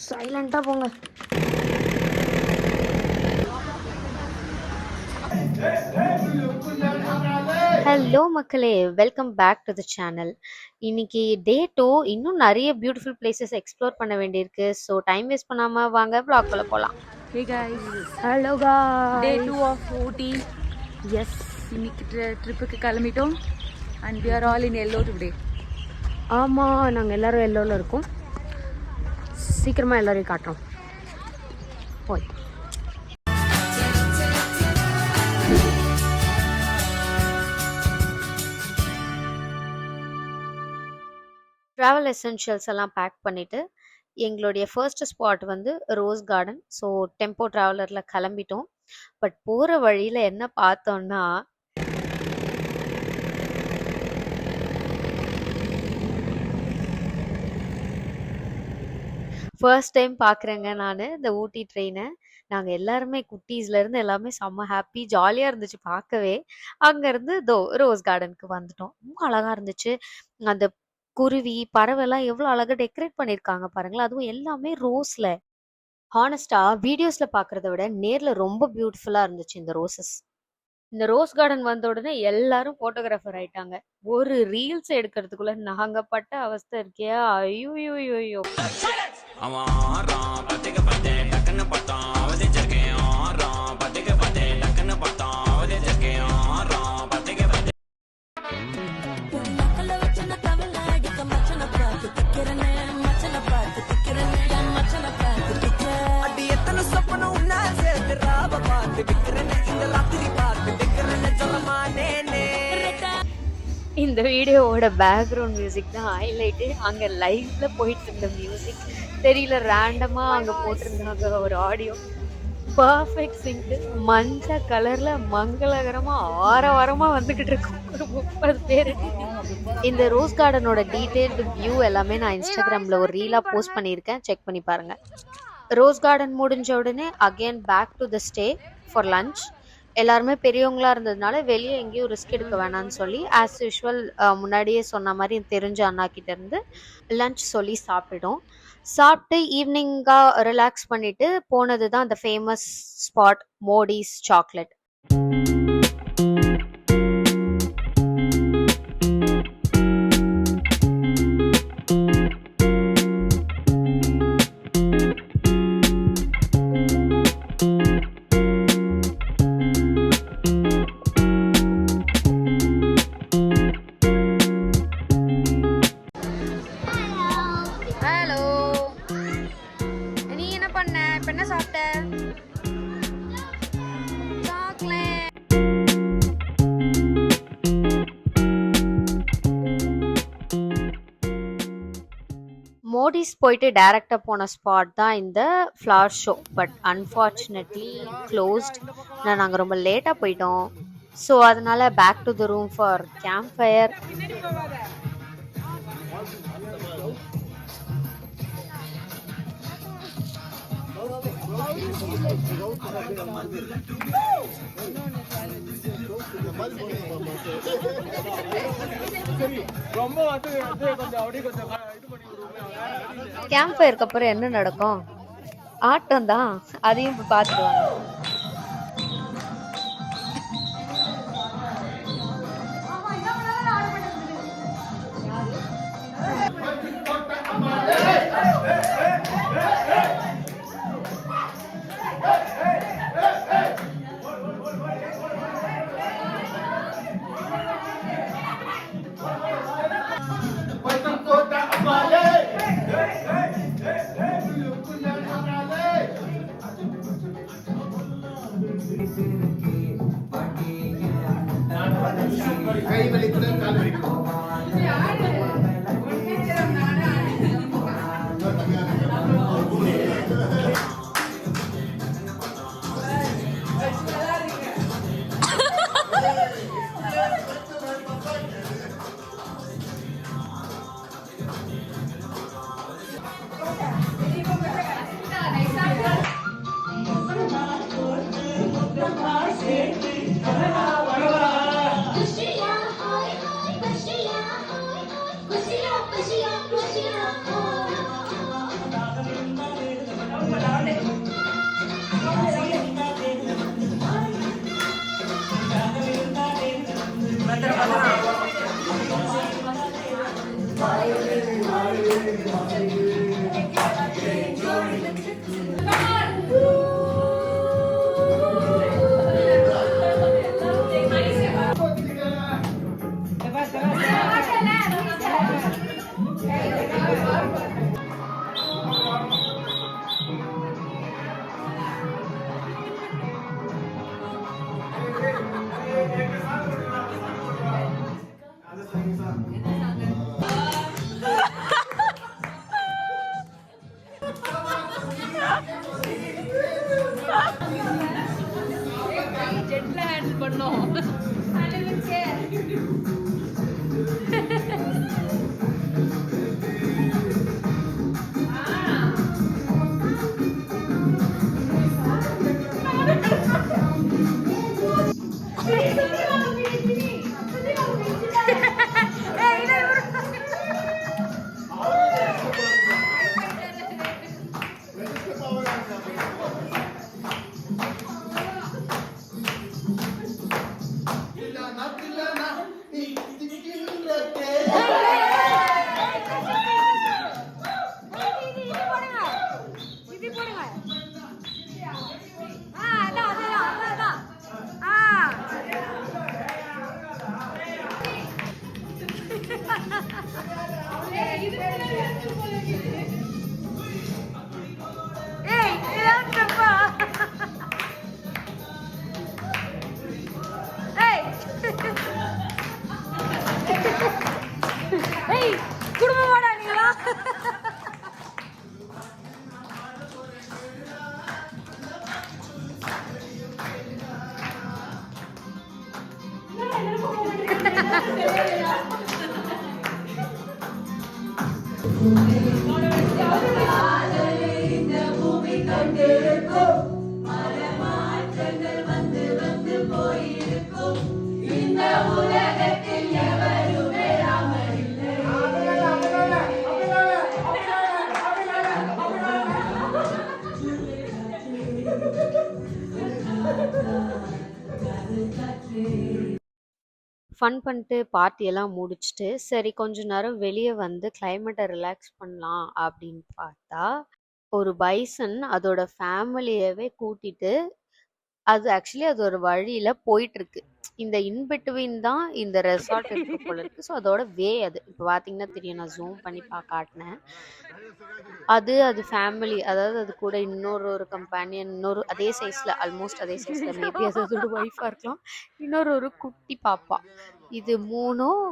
சைலண்டா போங்க. ஹலோ மக்களே, welcome back to the channel. இன்னைக்கு டே 2. இன்னும் நிறைய பியூட்டிஃபுல் பிளேசஸ் எக்ஸ்ப்ளோர் பண்ண வேண்டியிருக்கு. ஸோ டைம் வேஸ்ட் பண்ணாம வாங்க vlog-குள்ள போலாம். Hey guys, hello guys. day 2 of Ooty. Yes. இன்னைக்கு ட்ரிப்புக்கு கிளம்பிட்டோம் and we are all in yellow today. ஆமா, நாங்க எல்லாரும் எல்லோல இருக்கோம். சீக்கிரமா எல்லாரையும் காட்டுறோம். போய் ட்ராவல் எசென்ஷியல்ஸ் எல்லாம் பேக் பண்ணிவிட்டு எங்களுடைய ஃபர்ஸ்ட் ஸ்பாட் வந்து ரோஸ் கார்டன். ஸோ டெம்போ ட்ராவலரில் கிளம்பிட்டோம். பட் போகிற வழியில் என்ன பார்த்தோன்னா, ஃபர்ஸ்ட் டைம் பார்க்குறேங்க நான் இந்த ஊட்டி ட்ரெயினை. நாங்கள் எல்லாருமே குட்டீஸ்லேருந்து எல்லாமே செம்ம ஹாப்பி, ஜாலியாக இருந்துச்சு பார்க்கவே. அங்கேருந்து ரோஸ் கார்டனுக்கு வந்துட்டோம். ரொம்ப அழகாக இருந்துச்சு. அந்த குருவி பறவைலாம் எவ்வளோ அழகாக டெக்கரேட் பண்ணியிருக்காங்க பாருங்களேன். அதுவும் எல்லாமே ரோஸில். ஹானஸ்டாக வீடியோஸில் பார்க்குறத விட நேரில் ரொம்ப பியூட்டிஃபுல்லாக இருந்துச்சு இந்த ரோசஸ். இந்த ரோஸ் கார்டன் வந்த உடனே எல்லாரும் ஃபோட்டோகிராஃபர் ஆயிட்டாங்க. ஒரு ரீல்ஸ் எடுக்கிறதுக்குள்ள நாங்கள் பட்ட அவஸ்தை இருக்கே, ஐயோ. இந்த வீடியோவோட பேக்ரவுண்ட் மியூசிக் தான் ஹைலைட்டு. அங்கே லைவ்ல போயிட்டு இருந்த மியூசிக் தெரியல, ரேண்டமாக அங்கே போட்டிருந்தாங்க ஒரு ஆடியோ. பர்ஃபெக்ட் சிங்க், மஞ்சள் கலர்ல மங்களகரமாக ஆரவாரமாக வந்துக்கிட்டு இருக்கோம் ஒரு 30 பேர். இந்த ரோஸ் கார்டனோட டீட்டெயில்டு வியூ எல்லாமே நான் இன்ஸ்டாகிராமில் ஒரு ரீலாக போஸ்ட் பண்ணியிருக்கேன், செக் பண்ணி பாருங்கள். ரோஸ் கார்டன் முடிஞ்ச உடனே again back to the stay for lunch. எல்லாருமே பெரியவங்களா இருந்ததுனால வெளியே எங்கேயும் ரிஸ்க் எடுக்க வேணாம்னு சொல்லி ஆஸ் யூஷுவல் முன்னாடியே சொன்ன மாதிரி தெரிஞ்ச அண்ணா கிட்ட இருந்து லன்ச் சொல்லி சாப்பிட்டு ஈவினிங்காக ரிலாக்ஸ் பண்ணிட்டு போனது தான் அந்த famous spot Modi's chocolate. Modi's போயிட்டு டைரக்டாக போன ஸ்பாட் தான் இந்த flower show. But unfortunately closed. நாங்கள் ரொம்ப லேட்டாக போயிட்டோம். ஸோ அதனால back to the room for camp fire. Camp ஃபயருக்கு அப்புறம் என்ன நடக்கும்? ஆட்டம் தான். அதையும் இப்போ பார்த்துருவாங்க. ஜெட்ல ஹேண்டில் பண்ணோம். குடும்பமாடா நீங்களா? ஃபன் பண்ணிட்டு பார்ட்டியெல்லாம் முடிச்சுட்டு சரி கொஞ்ச நேரம் வெளியே வந்து கிளைமேட்டை ரிலாக்ஸ் பண்ணலாம் அப்படின்னு பார்த்தா ஒரு பைசன் அதோட ஃபேமிலியவே கூட்டிட்டு அது ஆக்சுவலி அது ஒரு வழியில போயிட்டு இருக்கு. இந்த இன்பிட்வீன் தான் இந்த ரெசார்ட் இருக்கு போல இருக்கு. ஸோ அதோட வே அது இப்போ பார்த்தீங்கன்னா தெரியும். நான் ஜூம் பண்ணி காட்டினேன். அது ஃபேமிலி, அதாவது அது கூட இன்னொரு கம்பேனியன், இன்னொரு அதே சைஸ்ல, ஆல்மோஸ்ட் அதே சைஸ்ல, மேபி அது அதோட ஒய்ஃபா இருக்கலாம், ஒரு குட்டி பாப்பா. இது மூணும்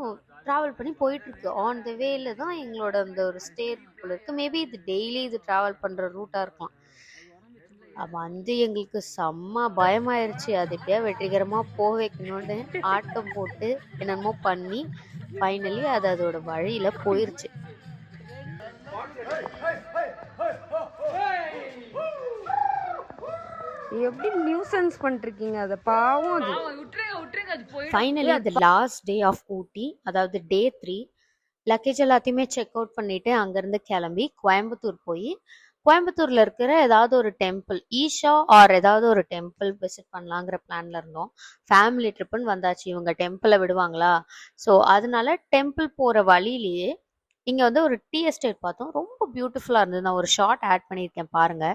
டிராவல் பண்ணி போயிட்டு இருக்கு. ஆன் த வேல தான் எங்களோட அந்த ஒரு ஸ்டே போல இருக்கு. மேபி இது டெய்லி இது டிராவல் பண்ற ரூட்டா இருக்கலாம். வந்து எங்களுக்கு செம்ம பயமாயிருச்சு. அது எப்படியா வெற்றிகரமா போக வைக்கணும்னு ஆட்டம் போட்டு என்னென்னமோ பண்ணி ஃபைனலி அது அதோட வழியில போயிருச்சு. எப்படி நியூசன்ஸ் பண்ணிருக்கீங்க அத, பாவம் அது. Finally the last day of Ooty, அதாவது டே 3, லக்கேஜ் எல்லாத்தையுமே செக் அவுட் பண்ணிட்டு அங்கிருந்து கிளம்பி கோயம்புத்தூர் போய் கோயம்புத்தூர்ல இருக்கிற ஏதாவது ஒரு டெம்பிள், ஈஷா ஆர் ஏதாவது ஒரு டெம்பிள் விசிட் பண்ணலாங்கிற பிளான்ல இருந்தோம். ஃபேமிலி ட்ரிப்புன்னு வந்தாச்சு, இவங்க டெம்பிளை விடுவாங்களா? ஸோ அதனால டெம்பிள் போற வழியிலேயே இங்க வந்து ஒரு டீ எஸ்டேட் பார்த்தோம். ரொம்ப பியூட்டிஃபுல்லா இருந்தது. நான் ஒரு ஷார்ட் ஆட் பண்ணியிருக்கேன் பாருங்க.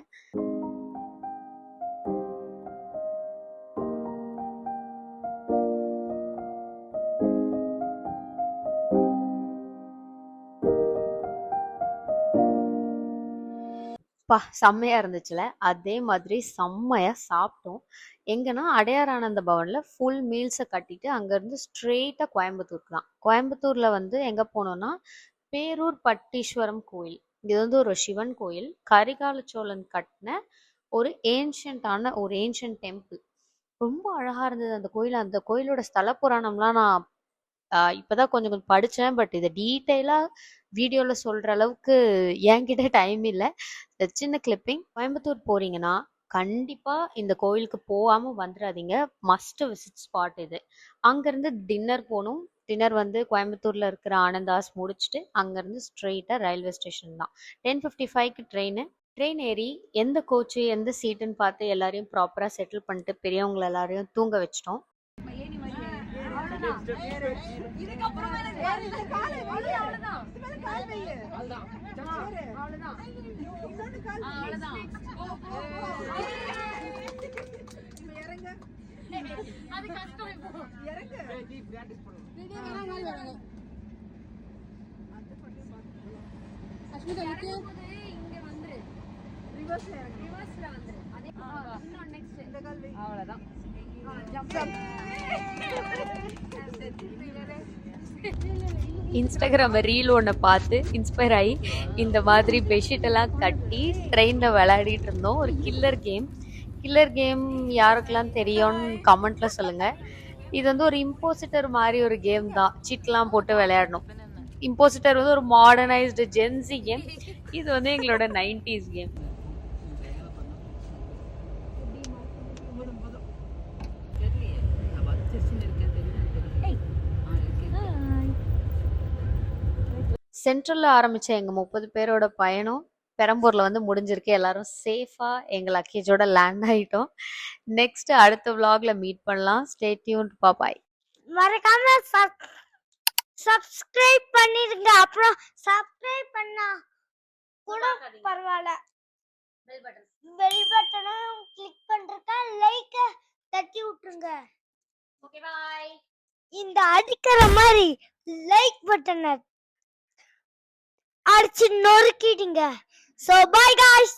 செம்மையா இருந்துச்சுல. அதே மாதிரி செம்மையா சாப்பிட்டோம். எங்கன்னா அடையார் ஆனந்த பவன்ல ஃபுல் மீல்ஸை கட்டிட்டு அங்கிருந்து ஸ்ட்ரெயிட்டா கோயம்புத்தூருக்கு தான். கோயம்புத்தூர்ல வந்து எங்க போனோம்னா பேரூர் பட்டீஸ்வரம் கோயில். இது வந்து ஒரு சிவன் கோயில், கரிகால சோழன் கட்டின ஒரு ஏன்ஷியன்ட் டெம்பிள். ரொம்ப அழகா இருந்தது அந்த கோயில். அந்த கோயிலோட ஸ்தல புராணம்லாம் நான் இப்பதான் கொஞ்சம் கொஞ்சம் படிச்சேன். பட் இதை டீட்டெயிலா வீடியோல சொல்ற அளவுக்கு என்கிட்ட டைம் இல்லை. சின்ன கிளிப்பிங். கோயம்புத்தூர் போறீங்கன்னா கண்டிப்பா இந்த கோயிலுக்கு போகாம வந்துடாதீங்க. மஸ்ட் விசிட் ஸ்பாட் இது. அங்கிருந்து டின்னர் போகணும். டின்னர் வந்து கோயம்புத்தூர்ல இருக்கிற ஆனந்தாஸ் முடிச்சுட்டு அங்கிருந்து ஸ்ட்ரெயிட்டா ரயில்வே ஸ்டேஷன் தான். 10:55க்கு ட்ரெயின் ஏறி எந்த கோச்சு எந்த சீட்டுன்னு பார்த்து எல்லாரையும் ப்ராப்பரா செட்டில் பண்ணிட்டு பெரியவங்க எல்லாரையும் தூங்க வச்சிட்டோம். இன்ஸ்டாகிராம் ரீல் ஒன்று பார்த்து இன்ஸ்பயர் ஆகி இந்த மாதிரி பெட்ஷீட் எல்லாம் கட்டி ட்ரெயினில் விளையாடிட்டு இருந்தோம். ஒரு கில்லர் கேம் யாருக்கெல்லாம் தெரியும்னு கமெண்ட்ல சொல்லுங்க. இது வந்து ஒரு இம்போசிட்டர் மாதிரி ஒரு கேம் தான். சீட்லாம் போட்டு விளையாடணும். இம்போசிட்டர் வந்து ஒரு மாடர்னைஸ்டு ஜென்சி கேம். இது வந்து எங்களோட 90s கேம். சென்ட்ரல்ல ஆரம்பிச்ச எங்க 30 பேரோட பயணம் பெரம்பூர்ல வந்து முடிஞ்சிருக்கு. எல்லாரும் சேஃபா எங்க லக்கேஜோட லேண்ட் ஆயிட்டோம். நெக்ஸ்ட் அடுத்த vlogல மீட் பண்ணலாம். Stay tuned. பாய். மறக்காம சப்ஸ்கிரைப் பண்ணிருங்க. அப்புறம் சப்ஸ்கிரைப் பண்ணா கூட பரவாயில்ல, பெல் பட்டனும் கிளிக் பண்றதுக்கு லைக் தட்டி விட்டுருங்க. Okay bye. இந்த அடிக்கிற மாதிரி லைக் பட்டனை அடிச்சு நொறுக்கிடுங்க. So bye guys.